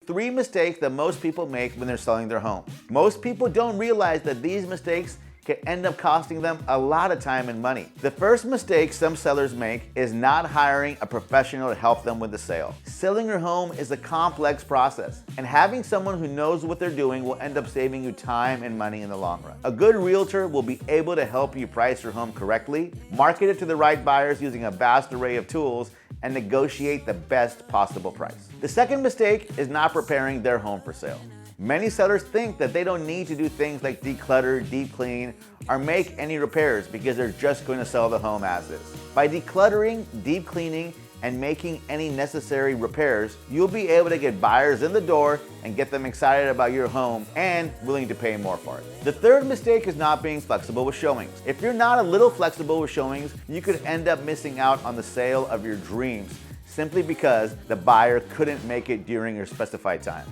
3 mistakes that most people make when they're selling their home. Most people don't realize that these mistakes can end up costing them a lot of time and money. The first mistake some sellers make is not hiring a professional to help them with the sale. Selling your home is a complex process, and having someone who knows what they're doing will end up saving you time and money in the long run. A good realtor will be able to help you price your home correctly, market it to the right buyers using a vast array of tools, and negotiate the best possible price. The second mistake is not preparing their home for sale. Many sellers think that they don't need to do things like declutter, deep clean, or make any repairs because they're just going to sell the home as is. By decluttering, deep cleaning, and making any necessary repairs, you'll be able to get buyers in the door and get them excited about your home and willing to pay more for it. The third mistake is not being flexible with showings. If you're not a little flexible with showings, you could end up missing out on the sale of your dreams simply because the buyer couldn't make it during your specified time.